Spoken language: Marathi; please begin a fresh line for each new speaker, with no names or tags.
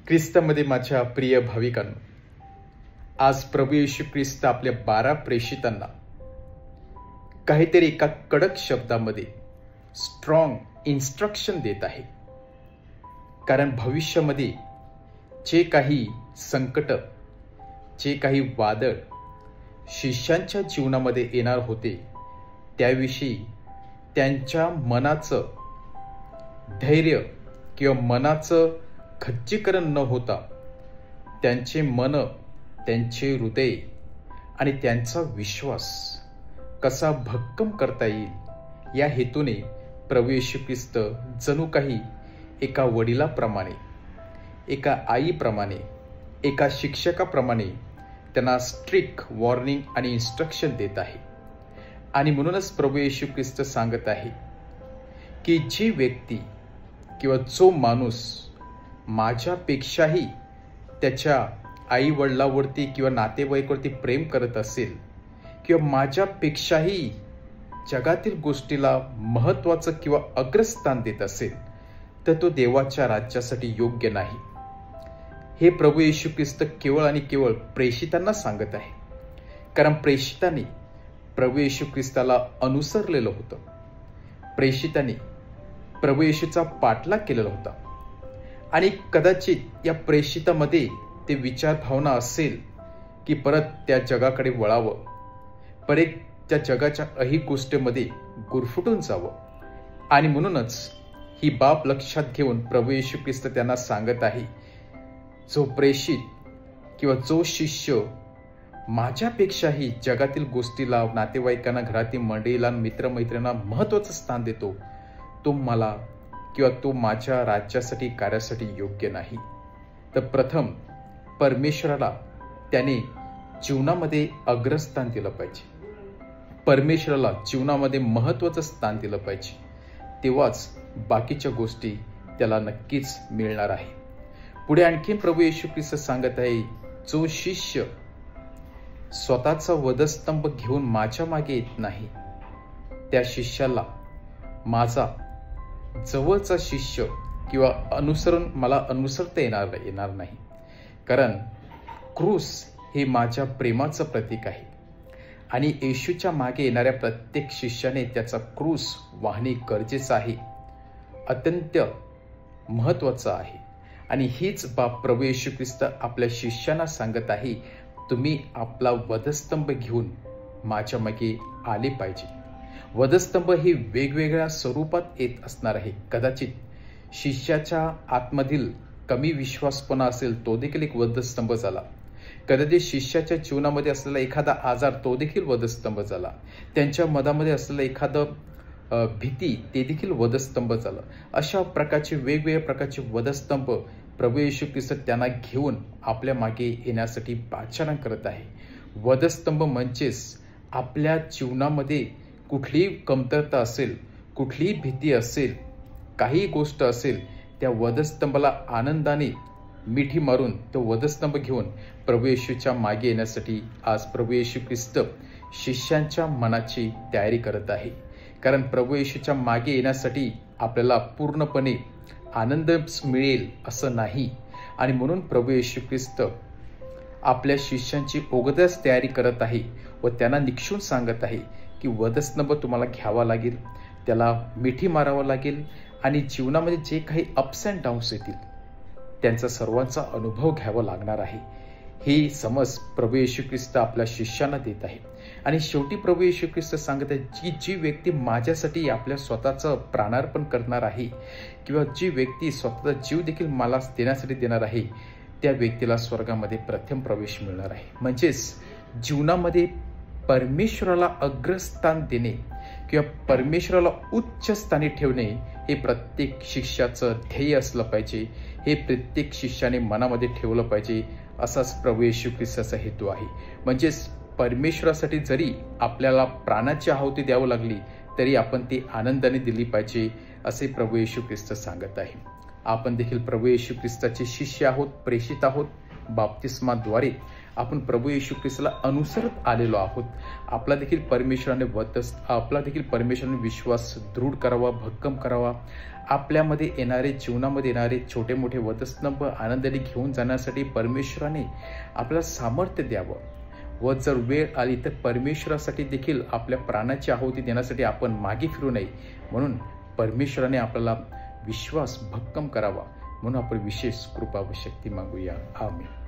ख्रिस्तामध्ये माझ्या प्रिय भाविकांनो, आज प्रभू येशू ख्रिस्त आपल्या 12 प्रेषितांना काहीतरी एका कडक शब्दामध्ये स्ट्रॉंग इन्स्ट्रक्शन देत आहे. कारण भविष्यामध्ये जे काही संकट, जे काही वादळ शिष्यांच्या जीवनामध्ये येणार होते, त्याविषयी त्यांच्या मनाचं धैर्य किंवा मनाचं खच्चीकरण न होता त्यांचे मन, त्यांचे हृदय आणि त्यांचा विश्वास कसा भक्कम करता येईल या हेतूने प्रभू येशू ख्रिस्त जणू काही एका वडिलाप्रमाणे, एका आईप्रमाणे, एका शिक्षकाप्रमाणे त्यांना स्ट्रिक्ट वॉर्निंग आणि इन्स्ट्रक्शन देत आहे. आणि म्हणूनच प्रभू येशू ख्रिस्त सांगत आहे की जी व्यक्ती किंवा जो माणूस माझ्यापेक्षाही त्याच्या आई वडिलावरती किंवा नातेवाईकावरती प्रेम करत असेल किंवा माझ्यापेक्षाही जगातील गोष्टीला महत्त्वाचं किंवा अग्रस्थान देत असेल तर तो देवाच्या राज्यासाठी योग्य नाही. हे प्रभू येशू ख्रिस्त केवळ आणि केवळ प्रेषितांना सांगत आहे. कारण प्रेषितांनी प्रभू येशू ख्रिस्ताला अनुसरलेलं होतं. प्रेषितांनी प्रभू येशूचा पाठलाग केलेला होता. आणि कदाचित या प्रेषितामध्ये ते विचार भावना असेल की परत त्या जगाकडे वळावं, परत त्या जगाच्या अही गोष्टीमध्ये गुरफटून जावं. आणि म्हणूनच ही बाब लक्षात घेऊन प्रभू येशू ख्रिस्त त्यांना सांगत आहे, जो प्रेषित किंवा जो शिष्य माझ्यापेक्षाही जगातील गोष्टीला, नातेवाईकांना, घरातील मंडळीला, मित्रमैत्रिणींना महत्त्वाचं स्थान देतो, तो मला किंवा तो माझ्या राज्यासाठी, कार्यासाठी योग्य नाही. तर प्रथम परमेश्वराला त्याने जीवनामध्ये अग्रस्थान दिलं पाहिजे. परमेश्वराला जीवनामध्ये महत्त्वाचं स्थान दिलं पाहिजे. तेव्हाच बाकीच्या गोष्टी त्याला नक्कीच मिळणार आहे. पुढे आणखी प्रभू येशू ख्रिस्त सांगत आहे, जो शिष्य स्वतःचा वधस्तंभ घेऊन माझ्या मागे येत नाही, त्या शिष्याला माझा जवळचा शिष्य किंवा मला अनुसरता येणार नाही. कारण क्रूस हे माझ्या प्रेमाचं प्रतीक आहे आणि येशूच्या मागे येणाऱ्या प्रत्येक शिष्याने त्याचा क्रूस वाहणे गरजेचं आहे, अत्यंत महत्वाचं आहे. आणि हीच बाब प्रभू येशू ख्रिस्त आपल्या शिष्यांना सांगत आहे, तुम्ही आपला वधस्तंभ घेऊन माझ्या मागे आले पाहिजे. वधस्तंभ हे वेगवेगळ्या स्वरूपात येत असणार आहे. कदाचित शिष्याच्या आतमधील कमी विश्वासपणा असेल, तो देखील एक वधस्तंभ झाला. कदाचित शिष्याच्या जीवनामध्ये असलेला एखादा आजार, तो देखील वधस्तंभ झाला. त्यांच्या मनामध्ये असलेलं एखादं भीती, ते देखील वधस्तंभ झालं. अशा प्रकारचे वेगवेगळ्या प्रकारचे वधस्तंभ प्रभू येशू ख्रिस्त त्यांना घेऊन आपल्या मागे येण्यासाठी पाचारण करत आहे. वधस्तंभ म्हणजेच आपल्या जीवनामध्ये कुठलीही कमतरता असेल, कुठलीही भीती असेल, काही गोष्ट असेल, त्या वधस्तंभाला आनंदाने मिठी मारून तो वधस्तंभ घेऊन प्रभू येशूच्या मागे येण्यासाठी आज प्रभू येशू ख्रिस्त शिष्यांच्या मनाची तयारी करत आहे. कारण प्रभू येशूच्या मागे येण्यासाठी आपल्याला पूर्णपणे आनंद मिळेल असं नाही. आणि म्हणून प्रभू येशू ख्रिस्त आपल्या शिष्यांची अगोदरच तयारी करत आहे व त्यांना निक्षून सांगत आहे की वधस्तंभ तुम्हाला घ्यावा लागेल, त्याला मिठी मारावं लागेल आणि जीवनामध्ये जे काही अप्स अँड डाऊन्स येतील त्यांचा सर्वांचा अनुभव घ्यावा लागणार आहे. ही समज प्रभू येशू ख्रिस्त आपल्या शिष्यांना देत आहे. आणि शेवटी प्रभू येशू ख्रिस्त सांगत आहे, की जी व्यक्ती माझ्यासाठी आपल्या स्वतःचं प्राणार्पण करणार आहे किंवा जी व्यक्ती स्वतःचा जीव देखील मला देण्यासाठी देणार आहे, त्या व्यक्तीला स्वर्गामध्ये प्रथम प्रवेश मिळणार आहे. म्हणजेच जीवनामध्ये परमेश्वराला अग्रस्थान देणे किंवा परमेश्वराला उच्च स्थानी ठेवणे हे प्रत्येक शिष्याचं ध्येय असलं पाहिजे. हे प्रत्येक शिष्याने मनामध्ये ठेवलं पाहिजे. असाच प्रभू येशू ख्रिस्ताचा हेतू आहे. म्हणजेच परमेश्वरासाठी जरी आपल्याला प्राणाची आहुती द्यावी लागली तरी आपण ती आनंदाने दिली पाहिजे, असे प्रभू येशू ख्रिस्त सांगत आहे. आपण देखील प्रभू येशू ख्रिस्ताचे शिष्य आहोत, प्रेषित आहोत. बाप्तिस्माद्वारे आपण प्रभू येशू ख्रिस्ताला अनुसरत आलेलो आहोत. आपला देखील परमेश्वराने विश्वास दृढ करावा, भक्कम करावा आपल्यामध्ये येणारे, जीवनामध्ये येणारे छोटे मोठे वधस्तंभ आनंदाने घेऊन जाण्यासाठी परमेश्वराने आपल्याला सामर्थ्य द्यावं. व जर वेळ आली तर परमेश्वरासाठी देखील आपल्या प्राणाची आहुती देण्यासाठी आपण मागे फिरू नये. म्हणून परमेश्वराने आपल्याला विश्वास भक्कम करावा. म्हणून आपण विशेष कृपा व शक्ती मागूया. आमेन.